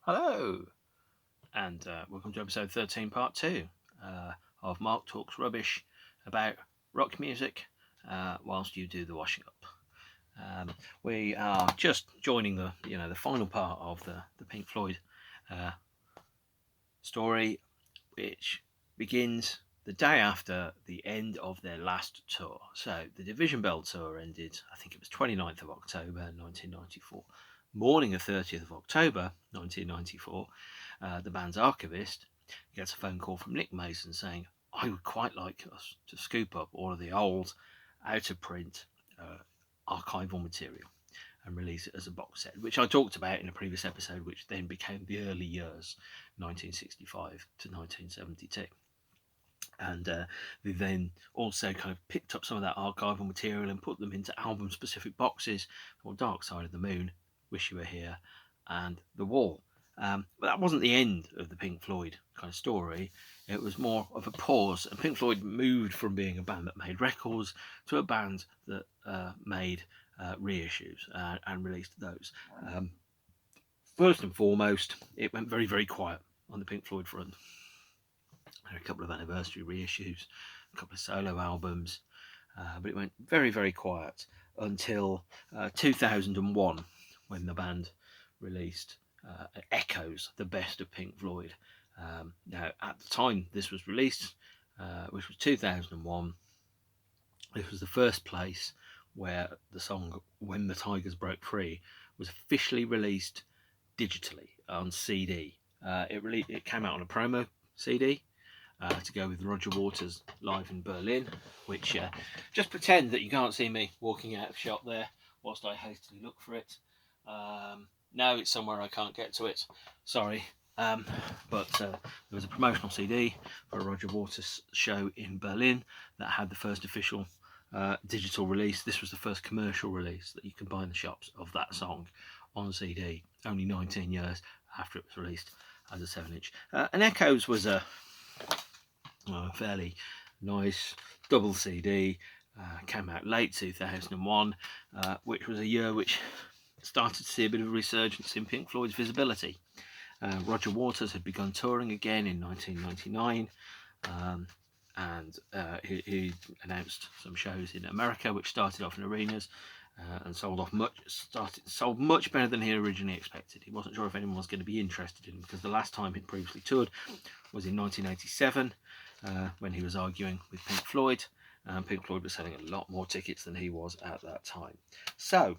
Hello, and welcome to episode 13, part 2 of Mark Talks Rubbish about rock music whilst you do the washing up. We are just joining the final part of the Pink Floyd uh, story, which begins the day after the end of their last tour. So the Division Bell tour ended, I think it was 29th of October 1994. Morning of 30th of October 1994, the band's archivist gets a phone call from Nick Mason saying, I would quite like us to scoop up all of the old, out of print archival material and release it as a box set, which I talked about in a previous episode, which then became the early years, 1965 to 1972. And they then also kind of picked up some of that archival material and put them into album-specific boxes for Dark Side of the Moon, Wish You Were Here, and The Wall. But that wasn't the end of the Pink Floyd kind of story. It was more of a pause, and Pink Floyd moved from being a band that made records to a band that made reissues and released those. First and foremost, it went very, very quiet on the Pink Floyd front. There are a couple of anniversary reissues, a couple of solo albums, but it went very, very quiet until 2001, when the band released Echoes, the best of Pink Floyd. Now, at the time this was released, which was 2001, this was the first place where the song When the Tigers Broke Free was officially released digitally on CD. It came out on a promo CD to go with Roger Waters live in Berlin, which just pretend that you can't see me walking out of shot there whilst I hastily look for it. Now it's somewhere I can't get to it. Sorry. But there was a promotional CD for a Roger Waters show in Berlin that had the first official digital release. This was the first commercial release that you could buy in the shops of that song on CD, only 19 years after it was released as a 7-inch. And Echoes was a fairly nice double CD, came out late 2001, which was a year which started to see a bit of a resurgence in Pink Floyd's visibility. Roger Waters had begun touring again in 1999, and he announced some shows in America, which started off in arenas and sold much better than he originally expected. He wasn't sure if anyone was going to be interested in him, because the last time he'd previously toured was in 1987, when he was arguing with Pink Floyd. Pink Floyd was selling a lot more tickets than he was at that time. So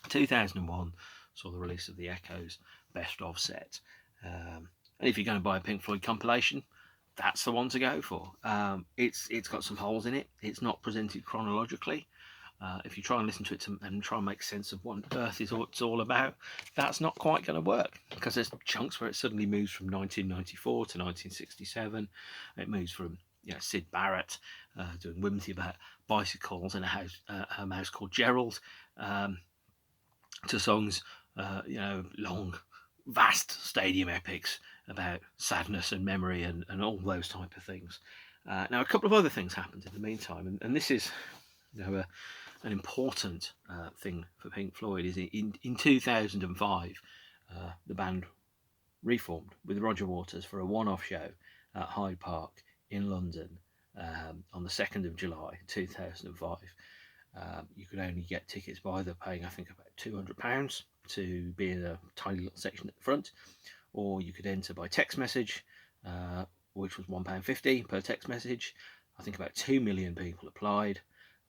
2001 saw the release of the Echoes best of set. And if you're going to buy a Pink Floyd compilation, that's the one to go for. It's got some holes in it. It's not presented chronologically. If you try and listen to it and try and make sense of what on earth it's all about, that's not quite going to work, because there's chunks where it suddenly moves from 1994 to 1967. It moves from Syd Barrett doing whimsy about bicycles and a mouse called Gerald, to songs, long, vast stadium epics about sadness and memory and all those type of things. Now, a couple of other things happened in the meantime, and this is an important thing for Pink Floyd. Is in 2005, the band reformed with Roger Waters for a one-off show at Hyde Park in London on the 2nd of July 2005. You could only get tickets by either paying, I think, about £200 to be in a tiny little section at the front, or you could enter by text message, which was £1.50 per text message. I think about 2 million people applied.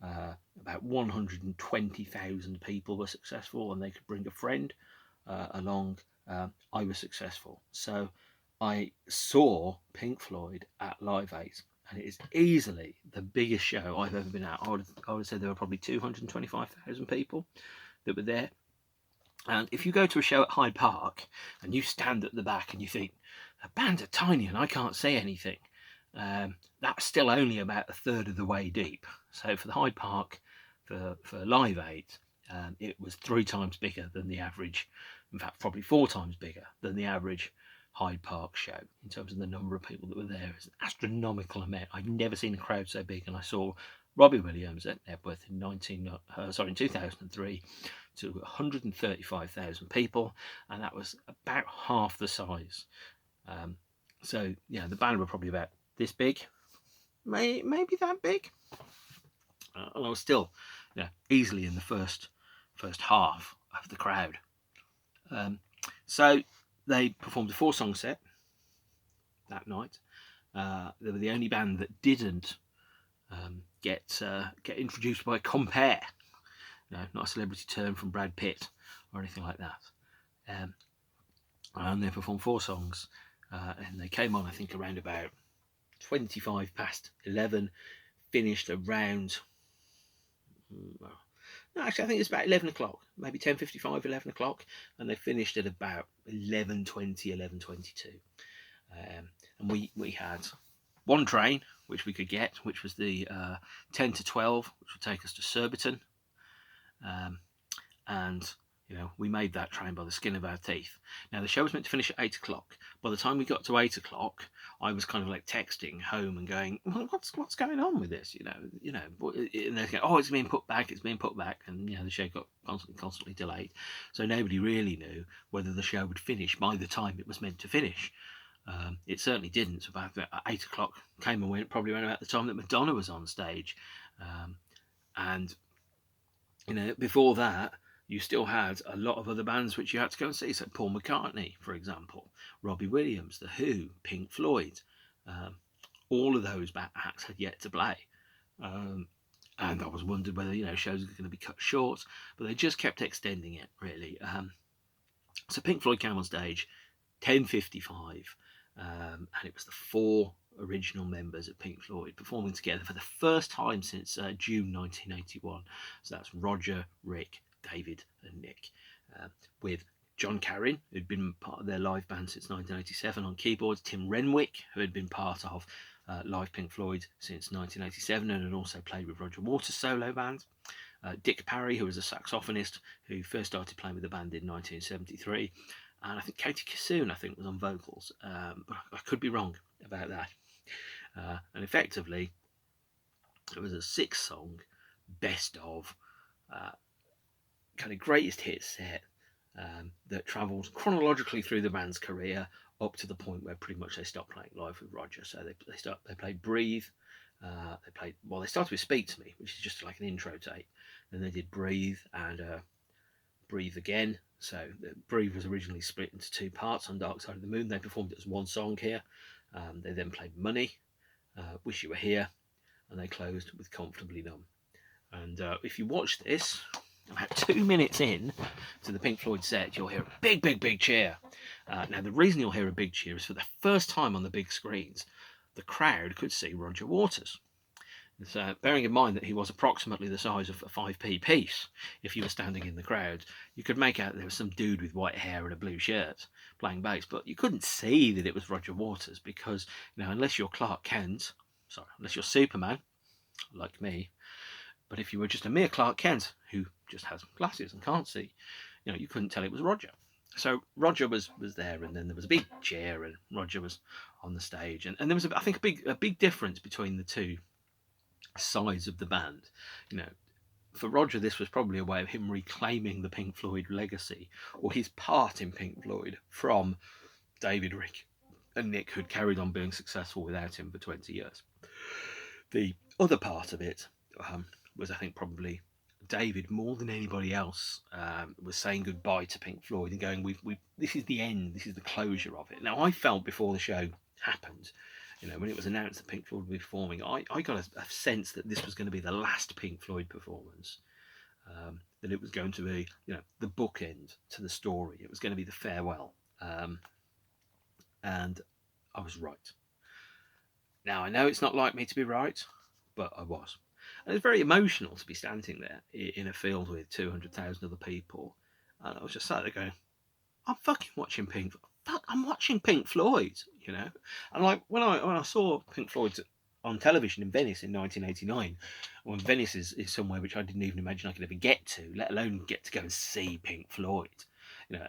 About 120,000 people were successful, and they could bring a friend along. I was successful. So I saw Pink Floyd at Live Aid, and it is easily the biggest show I've ever been at. I would say there were probably 225,000 people that were there. And if you go to a show at Hyde Park and you stand at the back and you think, the band are tiny and I can't see anything, that's still only about a third of the way deep. So for the Hyde Park, for Live Aid, it was 3 times bigger than the average, in fact probably 4 times bigger than the average Hyde Park show in terms of the number of people that were there. It's an astronomical amount. I've never seen a crowd so big, and I saw Robbie Williams at Epworth in 2003 to 135,000 people, and that was about half the size. So yeah, the band were probably about this big, maybe that big, and I was still, easily in the first half of the crowd. So they performed a 4-song set that night. They were the only band that didn't get introduced by Compare. Not a celebrity term from Brad Pitt or anything like that. And they performed 4 songs, and they came on, I think, around about 25 past 11, finished around, no, actually I think it's about 11 o'clock, maybe 10:55, 11 o'clock, and they finished at about 11:20, 11:22. And we had one train which we could get, which was the 10 to 12, which would take us to Surbiton, and we made that train by the skin of our teeth. Now the show was meant to finish at 8 o'clock. By the time we got to 8 o'clock, I was kind of like texting home and going, well, what's going on with this? And they're going, oh, it's being put back, and the show got constantly delayed. So nobody really knew whether the show would finish by the time it was meant to finish. It certainly didn't. So about 8 o'clock came and went, probably around about the time that Madonna was on stage. And before that, you still had a lot of other bands which you had to go and see. So Paul McCartney, for example, Robbie Williams, The Who, Pink Floyd. All of those acts had yet to play. And I was wondering whether, shows were going to be cut short, but they just kept extending it, really. So Pink Floyd came on stage, 10:55, and it was the 4 original members of Pink Floyd performing together for the first time since June 1981. So that's Roger, Rick, David and Nick, with John Carrin, who'd been part of their live band since 1987 on keyboards, Tim Renwick, who had been part of live Pink Floyd since 1987 and had also played with Roger Waters' solo band, Dick Parry, who was a saxophonist who first started playing with the band in 1973, and I think Katie Kissoon, was on vocals, but I could be wrong about that. And effectively, it was a 6-song best of kind of greatest hits set that travels chronologically through the band's career up to the point where pretty much they stopped playing live with Roger. So they played Breathe. They started with Speak to Me, which is just like an intro tape. Then they did Breathe and Breathe Again. So Breathe was originally split into 2 parts on Dark Side of the Moon. They performed it as 1 song here. They then played Money, Wish You Were Here, and they closed with Comfortably Numb. And if you watch this, about 2 minutes in to the Pink Floyd set, you'll hear a big cheer. Now, the reason you'll hear a big cheer is for the first time on the big screens, the crowd could see Roger Waters. So, bearing in mind that he was approximately the size of a 5p piece, if you were standing in the crowd, you could make out there was some dude with white hair and a blue shirt playing bass, but you couldn't see that it was Roger Waters because, unless you're unless you're Superman, like me, but if you were just a mere Clark Kent who just has glasses and can't see, you couldn't tell it was Roger. So Roger was there, and then there was a big cheer, and Roger was on the stage, and there was a big difference between the 2 sides of the band. For Roger, this was probably a way of him reclaiming the Pink Floyd legacy, or his part in Pink Floyd, from David, Rick and Nick, who'd carried on being successful without him for 20 years. The other part of it was, I think, probably David, more than anybody else, was saying goodbye to Pink Floyd and going, this is the end, this is the closure of it. Now, I felt before the show happened, when it was announced that Pink Floyd would be performing, I got a sense that this was going to be the last Pink Floyd performance, that it was going to be, the bookend to the story. It was going to be the farewell. And I was right. Now, I know it's not like me to be right, but I was. And it's very emotional to be standing there in a field with 200,000 other people. And I was just sat there going, I'm fucking watching Pink Floyd. I'm watching Pink Floyd, And like when I saw Pink Floyd on television in Venice in 1989, when Venice is somewhere which I didn't even imagine I could ever get to, let alone get to go and see Pink Floyd.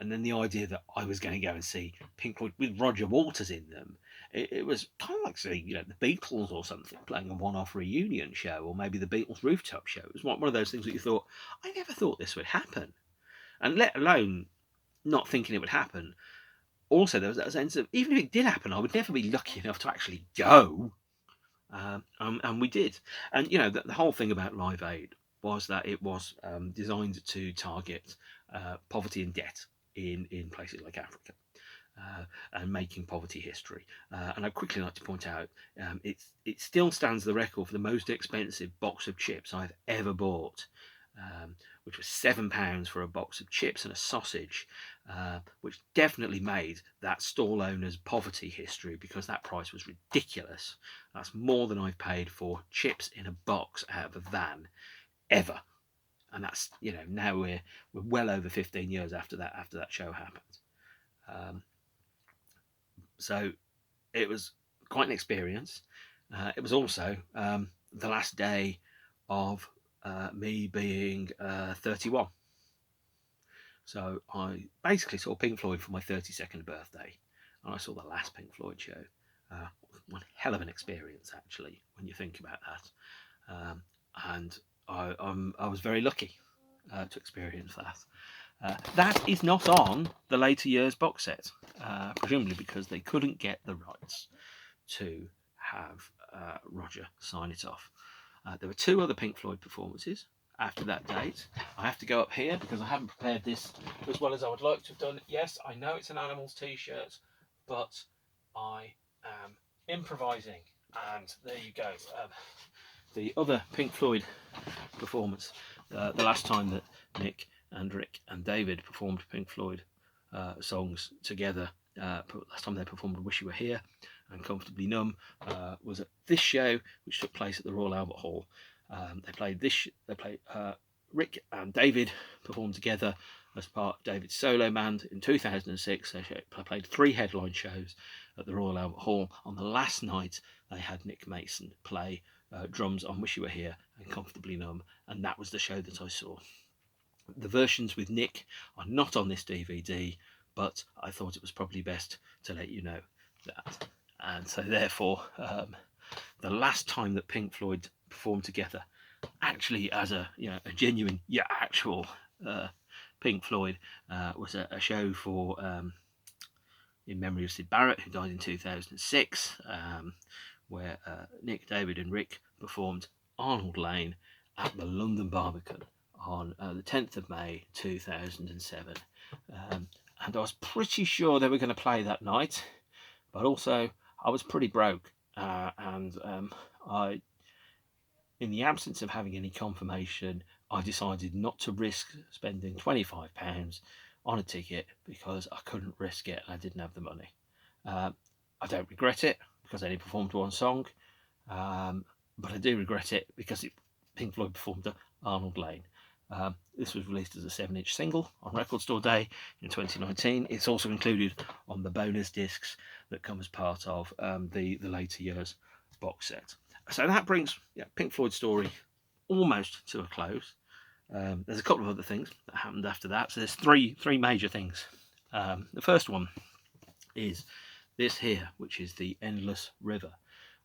and then the idea that I was going to go and see Pink Floyd with Roger Waters in them, it was kind of like seeing, the Beatles or something playing a one-off reunion show, or maybe the Beatles rooftop show. It was one of those things that you thought, I never thought this would happen, and let alone not thinking it would happen. Also, there was that sense of, even if it did happen, I would never be lucky enough to actually go. And we did. And, the whole thing about Live Aid was that it was designed to target poverty and debt in places like Africa. And making poverty history. And I'd quickly like to point out, it still stands the record for the most expensive box of chips I've ever bought, which was £7 for a box of chips and a sausage, which definitely made that stall owner's poverty history, because that price was ridiculous. That's more than I've paid for chips in a box out of a van ever. And that's, now we're well over 15 years after that show happened. So it was quite an experience. It was also the last day of me being 31. So I basically saw Pink Floyd for my 32nd birthday, and I saw the last Pink Floyd show. One hell of an experience, actually, when you think about that. And I was very lucky to experience that. That is not on the later years box set, presumably because they couldn't get the rights to have Roger sign it off. There were 2 other Pink Floyd performances after that date. I have to go up here because I haven't prepared this as well as I would like to have done. Yes, I know it's an Animals t-shirt, but I am improvising, and there you go. The other Pink Floyd performance, the last time that Nick and Rick and David performed Pink Floyd songs together, last time they performed Wish You Were Here and Comfortably Numb, was at this show, which took place at the Royal Albert Hall. Rick and David performed together as part of David's solo band in 2006. They played 3 headline shows at the Royal Albert Hall. On the last night, they had Nick Mason play drums on Wish You Were Here and Comfortably Numb, and that was the show that I saw. The versions with Nick are not on this DVD, but I thought it was probably best to let you know that. And so therefore, the last time that Pink Floyd performed together, actually as a genuine, actual Pink Floyd, was a show for in memory of Syd Barrett, who died in 2006, where Nick, David and Rick performed Arnold Lane at the London Barbican on the 10th of May 2007. And I was pretty sure they were going to play that night, but also I was pretty broke, and I, in the absence of having any confirmation, I decided not to risk spending £25 on a ticket because I couldn't risk it and I didn't have the money. I don't regret it because I only performed 1 song, but I do regret it because Pink Floyd performed Arnold Lane. This was released as a 7-inch single on Record Store Day in 2019. It's also included on the bonus discs that come as part of the later years box set. So that brings Pink Floyd's story almost to a close. There's a couple of other things that happened after that. So there's three major things. The first one is this here, which is The Endless River,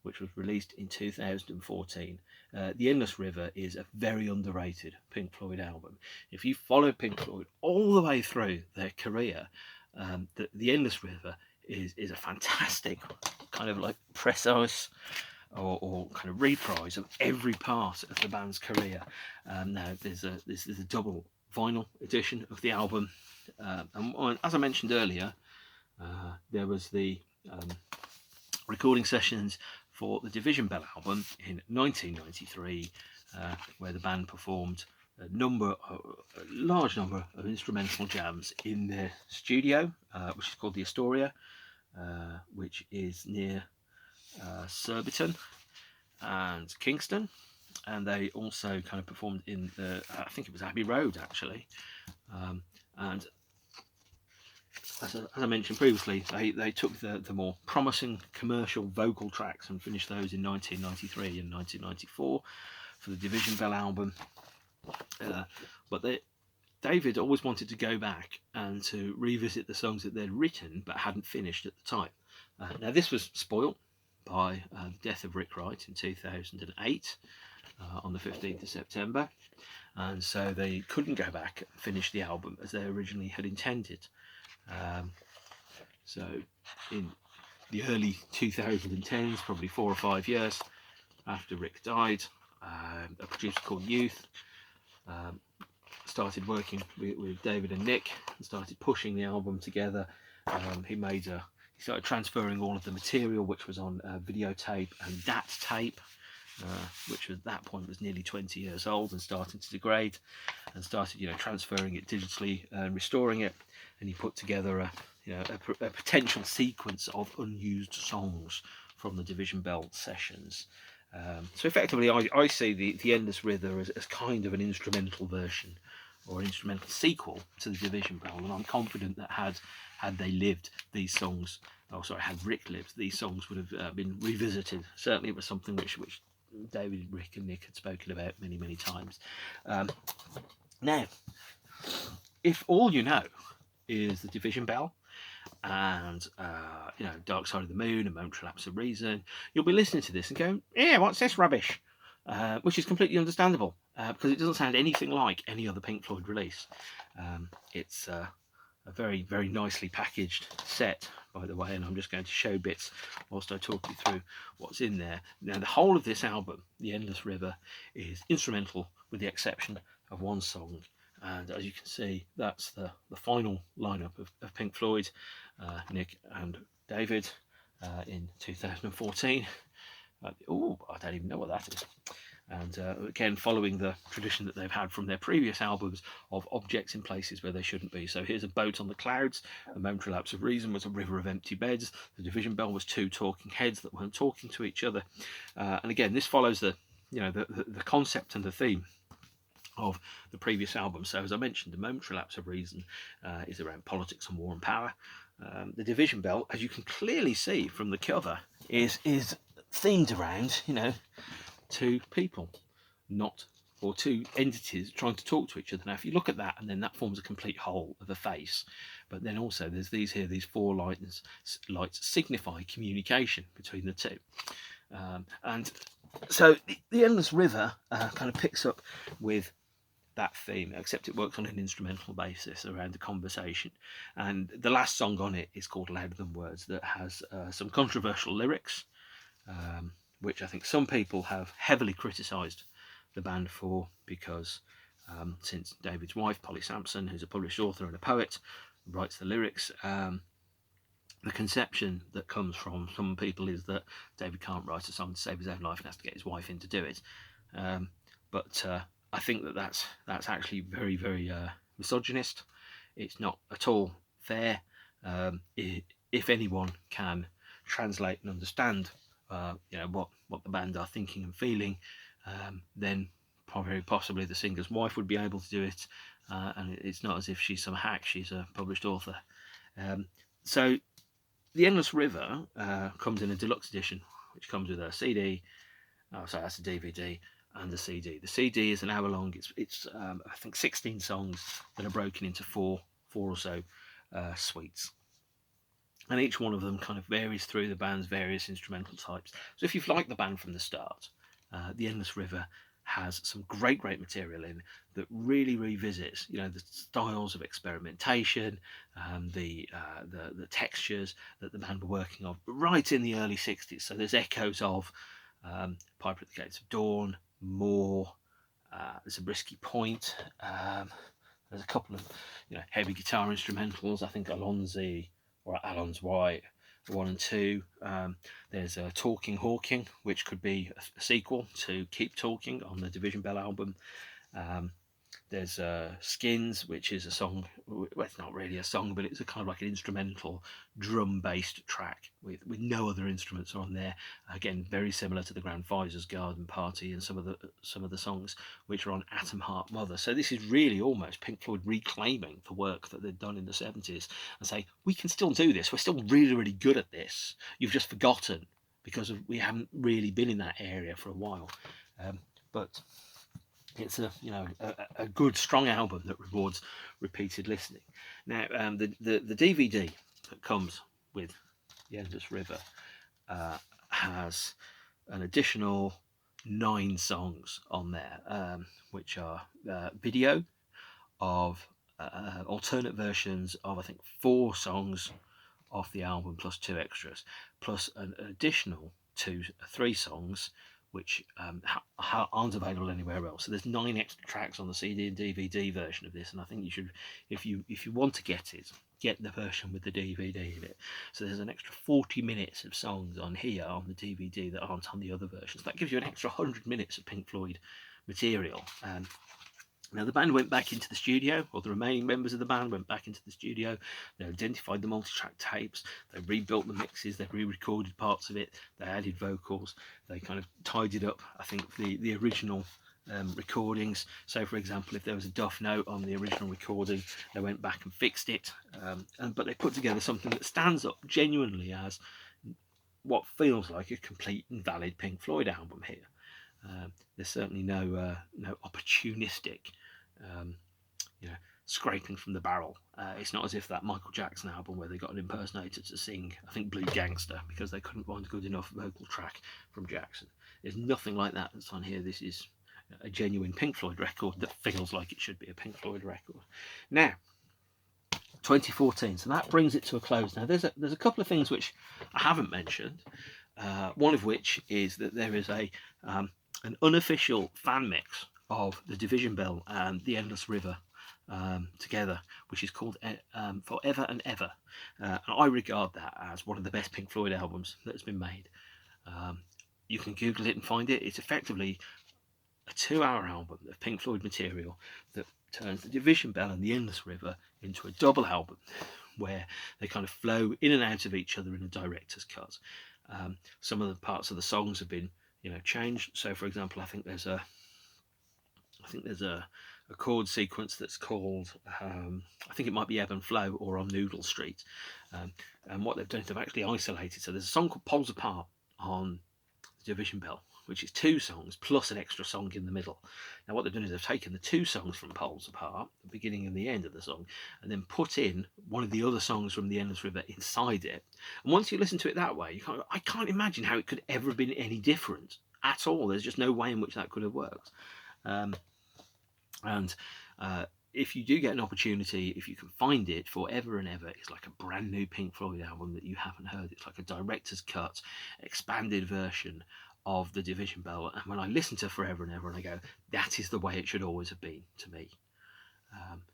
which was released in 2014. The Endless River is a very underrated Pink Floyd album. If you follow Pink Floyd all the way through their career, the Endless River is a fantastic kind of like precise or kind of reprise of every part of the band's career. Now there's a double vinyl edition of the album, and as I mentioned earlier, there was the recording sessions for the Division Bell album in 1993, where the band performed a large number of instrumental jams in their studio, which is called the Astoria, which is near Surbiton and Kingston. And they also kind of performed in I think it was Abbey Road actually, and as I mentioned previously, they took the more promising commercial vocal tracks and finished those in 1993 and 1994 for the Division Bell album. But David always wanted to go back and to revisit the songs that they'd written but hadn't finished at the time. Now this was spoilt by the death of Rick Wright in 2008 on the 15th of September, and so they couldn't go back and finish the album as they originally had intended. So in the early 2010s, probably 4 or 5 years after Rick died, a producer called Youth started working with David and Nick and started pushing the album together. He started transferring all of the material, which was on videotape and DAT tape, which at that point was nearly 20 years old and starting to degrade, and started transferring it digitally and restoring it. And he put together a potential sequence of unused songs from the Division Bell sessions. So effectively, I see the Endless River as kind of an instrumental version or an instrumental sequel to the Division Bell, and I'm confident that had they lived, these songs, had Rick lived, these songs would have been revisited. Certainly it was something which David, Rick and Nick had spoken about many times. Now, if all you know is the Division Bell and Dark Side of the Moon and Momentary Lapse of Reason, you'll be listening to this and going, yeah, what's this rubbish? Which is completely understandable, because it doesn't sound anything like any other Pink Floyd release. It's a very, very nicely packaged set, by the way, and I'm just going to show bits whilst I talk you through what's in there. Now, the whole of this album, The Endless River, is instrumental with the exception of one song, and as you can see, that's the final lineup of Pink Floyd, Nick and David, in 2014. I don't even know what that is. And again, following the tradition that they've had from their previous albums of objects in places where they shouldn't be. So here's a boat on the clouds. A Momentary Lapse of Reason was a river of empty beds. The Division Bell was 2 talking heads that weren't talking to each other. And again, this follows the concept and the theme of the previous album. So as I mentioned, the Momentary Lapse of Reason is around politics and war and power. The Division Bell, as you can clearly see from the cover, is themed around, 2 people, or 2 entities trying to talk to each other. Now, if you look at that, and then that forms a complete whole of a face, but then also there's these 4 lights signify communication between the 2. And so the Endless River kind of picks up with that theme, except it works on an instrumental basis around the conversation. And the last song on it is called Louder Than Words, that has some controversial lyrics, which I think some people have heavily criticised the band for, because since David's wife, Polly Sampson, who's a published author and a poet, writes the lyrics, the conception that comes from some people is that David can't write a song to save his own life and has to get his wife in to do it. But I think that's actually very, very misogynist. It's not at all fair. If anyone can translate and understand what the band are thinking and feeling, then very possibly the singer's wife would be able to do it, and it's not as if she's some hack. She's a published author. So the Endless River comes in a deluxe edition, which comes with a CD, that's a DVD and a CD. The CD is an hour long. It's I think 16 songs that are broken into four or so suites. And each one of them kind of varies through the band's various instrumental types. So if you've liked the band from the start, The Endless River has some great material in that really revisits, the styles of experimentation, the textures that the band were working on right in the early 60s. So there's echoes of Piper at the Gates of Dawn, More, there's a Brisky Point, there's a couple of heavy guitar instrumentals. I think Alonzi or Alon's White 1 and 2. There's Talking Hawking, which could be a sequel to Keep Talking on the Division Bell album. There's Skins, which is a song, well, it's not really a song, but it's a kind of like an instrumental drum-based track with no other instruments on there. Again, very similar to the Grand Visor's Garden Party and some of the songs which are on Atom Heart Mother. So this is really almost Pink Floyd reclaiming the work that they'd done in the 70s and say, we can still do this. We're still really, really good at this. You've just forgotten because we haven't really been in that area for a while. But it's a good strong album that rewards repeated listening. Now, the DVD that comes with the Endless River has an additional 9 songs on there, which are video of alternate versions of, I think, 4 songs off the album, plus 2 extras, plus an additional 3 songs which aren't available anywhere else. So there's 9 extra tracks on the CD and DVD version of this, and I think you should, if you want to get it, get the version with the DVD in it. So there's an extra 40 minutes of songs on here on the DVD that aren't on the other versions. That gives you an extra 100 minutes of Pink Floyd material. Now, the band went back into the studio, or the remaining members of the band went back into the studio. They identified the multi-track tapes, they rebuilt the mixes, they re-recorded parts of it, they added vocals, they kind of tidied up, I think, the original recordings. So, for example, if there was a duff note on the original recording, they went back and fixed it. But they put together something that stands up genuinely as what feels like a complete and valid Pink Floyd album here. There's certainly no opportunistic, scraping from the barrel. It's not as if that Michael Jackson album where they got an impersonator to sing, I think, Blue Gangster, because they couldn't find a good enough vocal track from Jackson. There's nothing like that that's on here. This is a genuine Pink Floyd record that feels like it should be a Pink Floyd record. Now, 2014, so that brings it to a close. Now, there's a couple of things which I haven't mentioned. One of which is that there is an unofficial fan mix of the Division Bell and the Endless River together, which is called Forever and Ever. And I regard that as one of the best Pink Floyd albums that has been made. You can Google it and find it. It's effectively a 2-hour album of Pink Floyd material that turns the Division Bell and the Endless River into a double album where they kind of flow in and out of each other in a director's cut. Some of the parts of the songs have been changed. So, for example, I think there's a chord sequence that's called I think it might be Ebb and Flow or On Noodle Street, and what they've done is they've actually isolated. So there's a song called Poles Apart on the Division Bell, which is 2 songs plus an extra song in the middle. Now what they've done is they've taken the 2 songs from Poles Apart, the beginning and the end of the song, and then put in one of the other songs from the Endless River inside it. And once you listen to it that way, I can't imagine how it could ever have been any different at all. There's just no way in which that could have worked. If you do get an opportunity, if you can find it, Forever and Ever is like a brand new Pink Floyd album that you haven't heard. It's like a director's cut, expanded version of the Division Bell. And when I listen to Forever and Ever, and I go, that is the way it should always have been to me.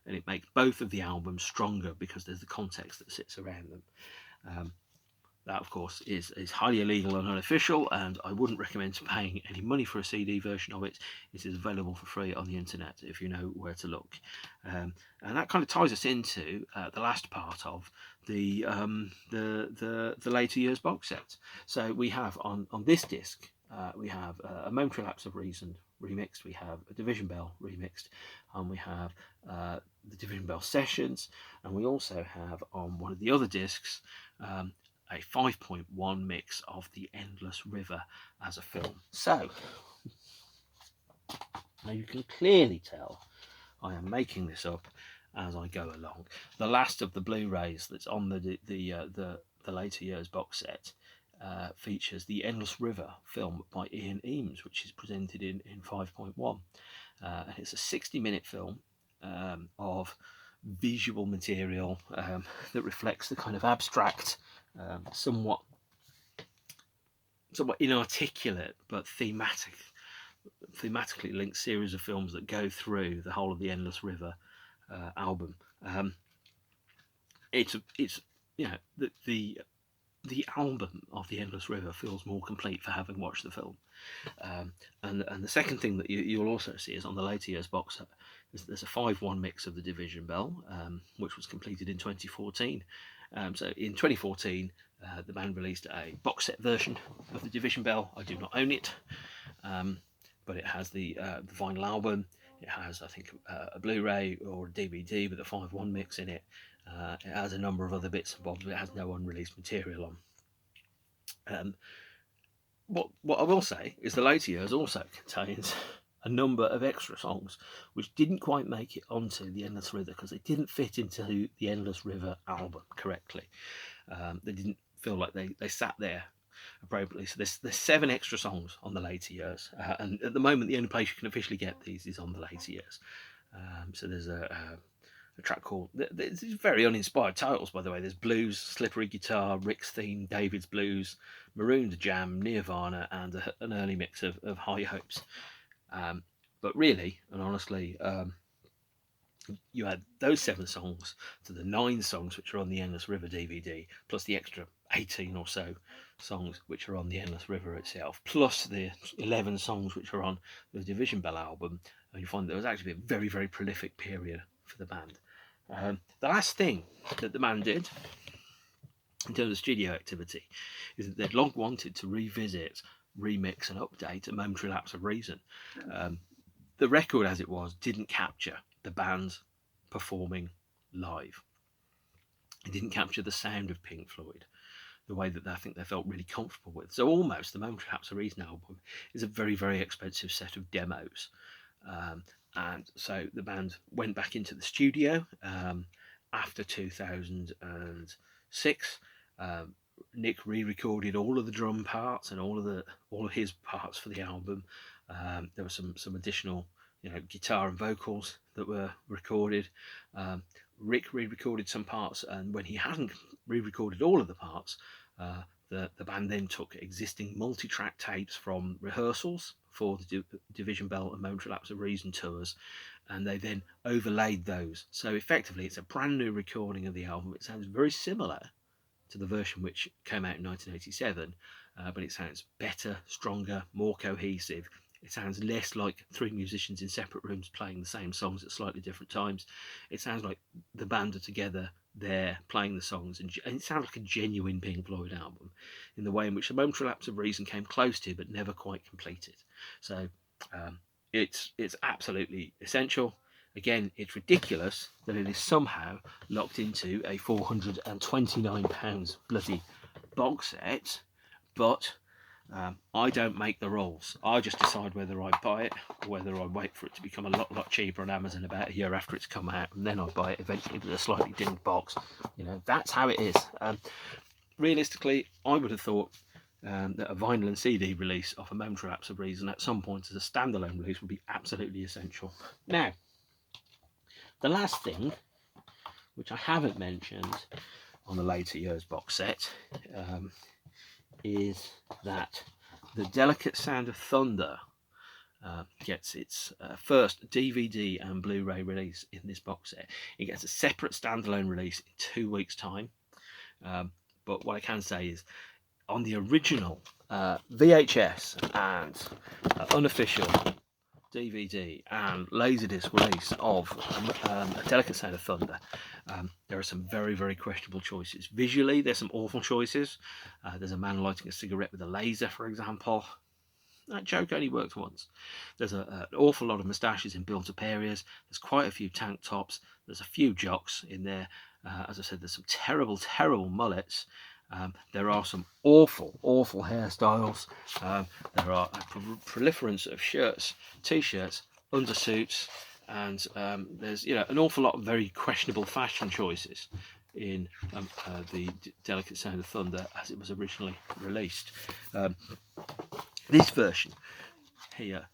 And it makes both of the albums stronger because there's the context that sits around them. That, of course, is highly illegal and unofficial, and I wouldn't recommend paying any money for a CD version of it. It is available for free on the internet if you know where to look. And that kind of ties us into the last part of the later years box set. So we have on this disc, we have a Momentary Lapse of Reason remixed, we have a Division Bell remixed, and we have the Division Bell sessions, and we also have on one of the other discs a 5.1 mix of the Endless River as a film. So now you can clearly tell I am making this up as I go along. The last of the Blu-rays that's on the later years box set features the Endless River film by Ian Eames, which is presented in 5.1. And it's a 60-minute film of visual material that reflects the kind of abstract, somewhat inarticulate but thematically linked series of films that go through the whole of the Endless River album. The album of the Endless River feels more complete for having watched the film. And the second thing that you'll also see is on the later years box set, there's a 5.1 mix of the Division Bell, which was completed in 2014. So in 2014, the band released a box set version of the Division Bell. I do not own it, but it has the vinyl album. It has, I think, a Blu-ray or a DVD with a 5.1 mix in it. It has a number of other bits and bobs, but it has no unreleased material on. What I will say is the later years also contains a number of extra songs which didn't quite make it onto the Endless River because they didn't fit into the Endless River album correctly. They didn't feel like they sat there appropriately. So there's 7 extra songs on the later years, and at the moment the only place you can officially get these is on the later years. So there's a track called, there's very uninspired titles, by the way. There's Blues, Slippery Guitar, Rick's Theme, David's Blues, Marooned Jam, Nirvana, and an early mix of High Hopes. But really and honestly, you add those 7 songs to the 9 songs which are on the Endless River DVD, plus the extra 18 or so songs which are on the Endless River itself, plus the 11 songs which are on the Division Bell album, and you find there was actually a very, very prolific period for the band. The last thing that the band did in terms of studio activity is that they'd long wanted to revisit, remix and update A Momentary Lapse of Reason. The record as it was didn't capture the band performing live. It didn't capture the sound of Pink Floyd the way that I think they felt really comfortable with. So almost the Momentary Lapse of Reason album is a very, very expensive set of demos. And so the band went back into the studio after 2006. Nick re-recorded all of the drum parts and all of his parts for the album. There were some additional, guitar and vocals that were recorded. Rick re-recorded some parts, and when he hadn't re-recorded all of the parts, the band then took existing multi-track tapes from rehearsals for the Division Bell and Momentary Lapse of Reason tours, and they then overlaid those. So effectively it's a brand new recording of the album. It sounds very similar to the version which came out in 1987, but it sounds better, stronger, more cohesive. It sounds less like 3 musicians in separate rooms playing the same songs at slightly different times. It sounds like the band are together there playing the songs, and it sounds like a genuine Pink Floyd album in the way in which The Momentary Lapse of Reason came close to but never quite completed. So it's absolutely essential. Again, it's ridiculous that it is somehow locked into a £429 bloody box set, but I don't make the rules. I just decide whether I buy it or whether I wait for it to become a lot cheaper on Amazon about a year after it's come out, and then I buy it eventually with a slightly dinged box. That's how it is. Realistically, I would have thought that a vinyl and CD release of A Momentary Lapse of Reason at some point as a standalone release would be absolutely essential. Now, the last thing, which I haven't mentioned on the later years box set, is that The Delicate Sound of Thunder gets its first DVD and Blu-ray release in this box set. It gets a separate standalone release in 2 weeks' time. But what I can say is, on the original VHS and unofficial DVD and Laserdisc release of A Delicate Sound of Thunder, there are some very, very questionable choices. Visually, there's some awful choices. There's a man lighting a cigarette with a laser, for example. That joke only worked once. There's an awful lot of moustaches in built-up areas. There's quite a few tank tops. There's a few jocks in there. As I said, there's some terrible, terrible mullets. There are some awful, awful hairstyles. There are a proliferance of shirts, t-shirts, undersuits, and there's an awful lot of very questionable fashion choices in the Delicate Sound of Thunder as it was originally released. This version here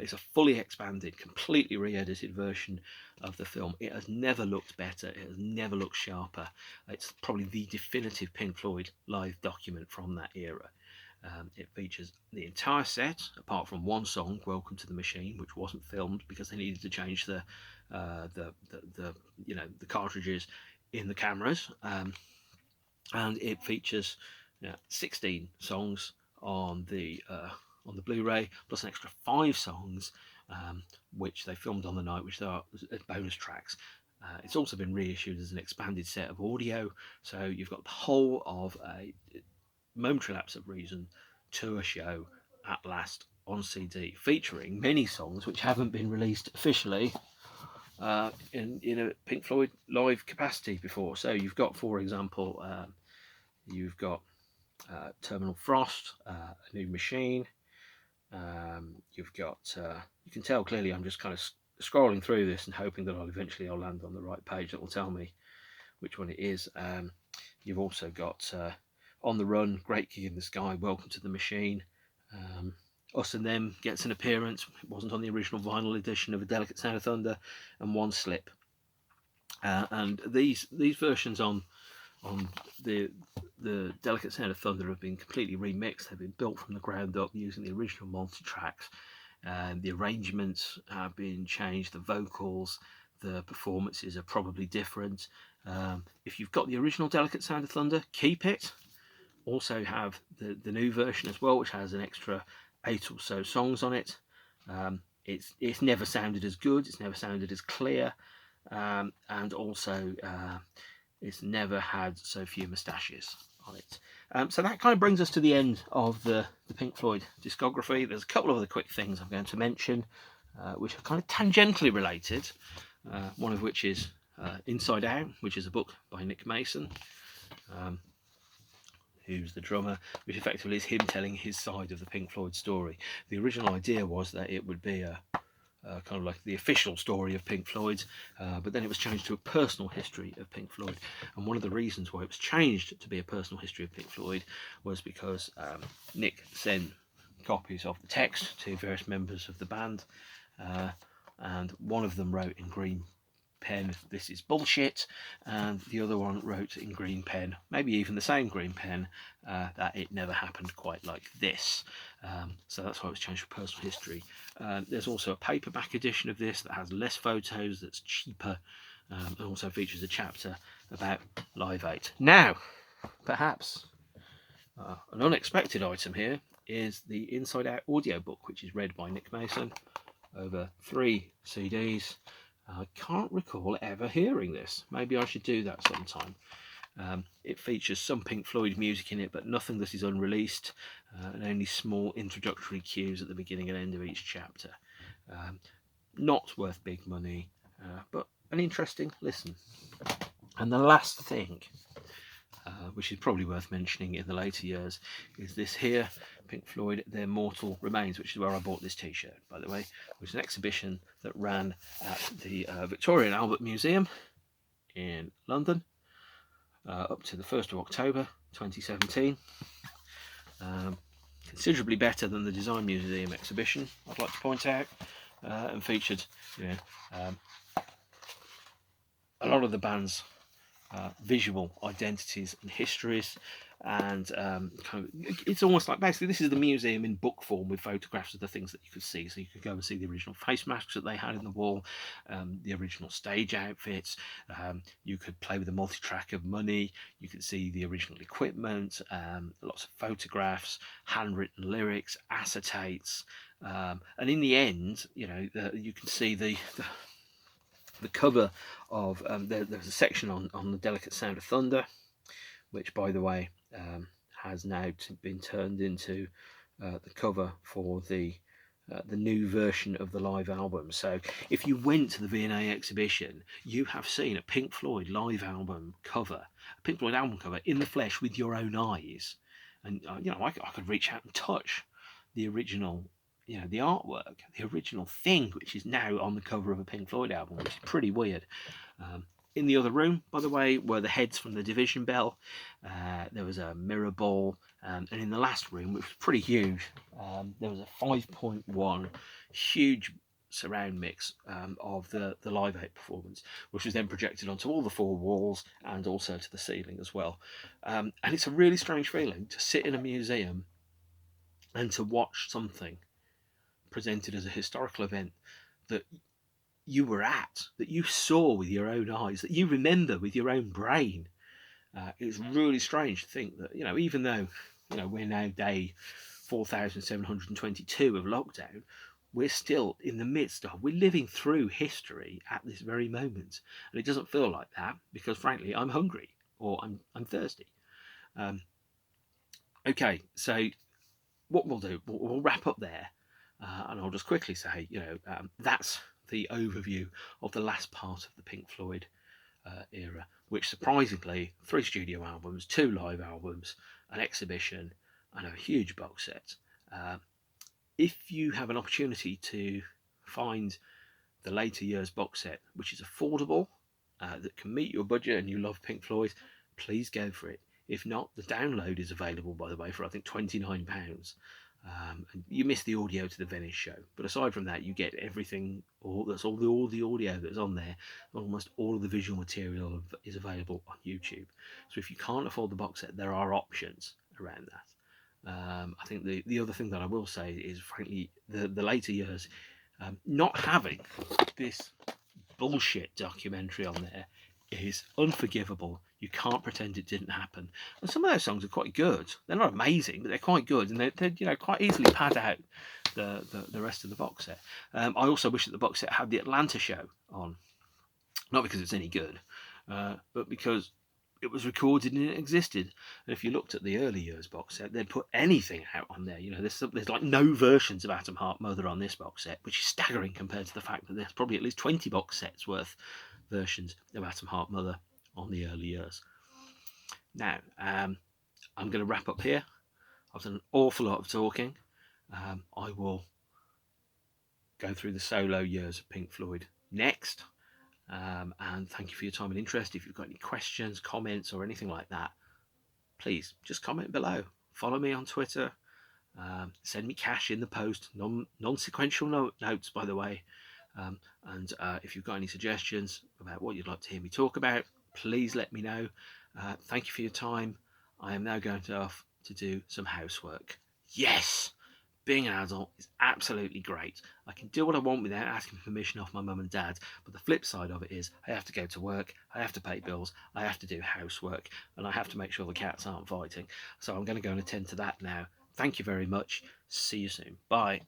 is a fully expanded, completely re-edited version of the film. It has never looked better. It has never looked sharper. It's probably the definitive Pink Floyd live document from that era. It features the entire set, apart from one song, "Welcome to the Machine," which wasn't filmed because they needed to change the cartridges in the cameras. And it features 16 songs on the Blu-ray, plus an extra 5 songs which they filmed on the night, which are bonus tracks. It's also been reissued as an expanded set of audio, so you've got the whole of a Momentary Lapse of Reason tour show at last on CD, featuring many songs which haven't been released officially in a Pink Floyd live capacity before. So you've got, for example, you've got Terminal Frost, A New Machine, You've got, you can tell clearly I'm just kind of scrolling through this and hoping that I'll land on the right page that will tell me which one it is. You've also got On the Run, Great Gig in the Sky, Welcome to the Machine. Us and Them gets an appearance. It wasn't on the original vinyl edition of A Delicate Sound of Thunder, and One Slip. And these versions on the Delicate Sound of Thunder have been completely remixed. They've been built from the ground up using the original multi-tracks. The arrangements have been changed, the vocals, the performances are probably different. If you've got the original Delicate Sound of Thunder, keep it. Also have the new version as well, which has an extra 8 or so songs on it. It's never sounded as good, it's never sounded as clear, and also it's never had so few moustaches on it. So that kind of brings us to the end of the Pink Floyd discography. There's a couple of other quick things I'm going to mention, which are kind of tangentially related. One of which is Inside Out, which is a book by Nick Mason, who's the drummer, which effectively is him telling his side of the Pink Floyd story. The original idea was that it would be a kind of like the official story of Pink Floyd, but then it was changed to a personal history of Pink Floyd. And one of the reasons why it was changed to be a personal history of Pink Floyd was because Nick sent copies of the text to various members of the band, and one of them wrote in green pen, "This is bullshit," and the other one wrote in green pen, maybe even the same green pen, that it never happened quite like this. So that's why it was changed for personal history. There's also a paperback edition of this that has less photos, that's cheaper, and also features a chapter about Live 8. Now, perhaps an unexpected item here is the Inside Out audiobook, which is read by Nick Mason over 3 CDs. I can't recall ever hearing this. Maybe I should do that sometime. It features some Pink Floyd music in it, but nothing that is unreleased, and only small introductory cues at the beginning and end of each chapter. Not worth big money, but an interesting listen. And the last thing, which is probably worth mentioning in the later years, is this here, Pink Floyd, Their Mortal Remains, which is where I bought this t-shirt, by the way. It was an exhibition that ran at the Victoria and Albert Museum in London up to the 1st of October 2017. Considerably better than the Design Museum exhibition, I'd like to point out, and featured, a lot of the band's visual identities and histories, and kind of, it's almost like, basically this is the museum in book form with photographs of the things that you could see. So you could go and see the original face masks that they had in the wall, the original stage outfits, you could play with the multi-track of Money, you could see the original equipment, lots of photographs, handwritten lyrics, acetates, and in the end, you can see the cover of, there's a section on the Delicate Sound of Thunder, which, by the way, has now been turned into the cover for the new version of the live album. So if you went to the V&A exhibition, you have seen a Pink Floyd live album cover, a Pink Floyd album cover in the flesh with your own eyes. And I could reach out and touch the original, the artwork, the original thing, which is now on the cover of a Pink Floyd album, which is pretty weird. In the other room, by the way, were the heads from the Division Bell. There was a mirror ball, and in the last room, which was pretty huge, there was a 5.1 huge surround mix of the Live 8 performance, which was then projected onto all the 4 walls and also to the ceiling as well. And it's a really strange feeling to sit in a museum and to watch something presented as a historical event that you were at, that you saw with your own eyes, that you remember with your own brain. It's really strange to think that, even though, we're now day 4,722 of lockdown, we're still in the midst of, we're living through history at this very moment. And it doesn't feel like that because, frankly, I'm hungry or I'm thirsty. Okay, so what we'll do, we'll wrap up there. And I'll just quickly say, that's the overview of the last part of the Pink Floyd era, which surprisingly, 3 studio albums, 2 live albums, an exhibition, and a huge box set. if you have an opportunity to find the later years box set, which is affordable, that can meet your budget, and you love Pink Floyd, please go for it. If not, the download is available, by the way, for I think £29. And you miss the audio to the Venice show, but aside from that, you get everything. All the audio that's on there. Almost all of the visual material is available on YouTube. So if you can't afford the box set, there are options around that. I think the other thing that I will say is, frankly, the later years, not having this bullshit documentary on there is unforgivable. You can't pretend it didn't happen. And some of those songs are quite good. They're not amazing, but they're quite good, and they're quite easily pad out the rest of the box set. I also wish that the box set had the Atlanta show on, not because it's any good, but because it was recorded and it existed. And if you looked at the early years box set, they'd put anything out on there. There's like no versions of Atom Heart Mother on this box set, which is staggering compared to the fact that there's probably at least 20 box sets worth versions of Atom Heart Mother on the early years. Now, I'm going to wrap up here. I've done an awful lot of talking. I will go through the solo years of Pink Floyd next. And thank you for your time and interest. If you've got any questions, comments, or anything like that, please just comment below. Follow me on Twitter. Send me cash in the post. Non-sequential notes, by the way. And if you've got any suggestions about what you'd like to hear me talk about, please let me know. Thank you for your time. I am now going off to do some housework. Yes! Being an adult is absolutely great. I can do what I want without asking permission off my mum and dad, but the flip side of it is I have to go to work, I have to pay bills, I have to do housework, and I have to make sure the cats aren't fighting. So I'm going to go and attend to that now. Thank you very much. See you soon. Bye.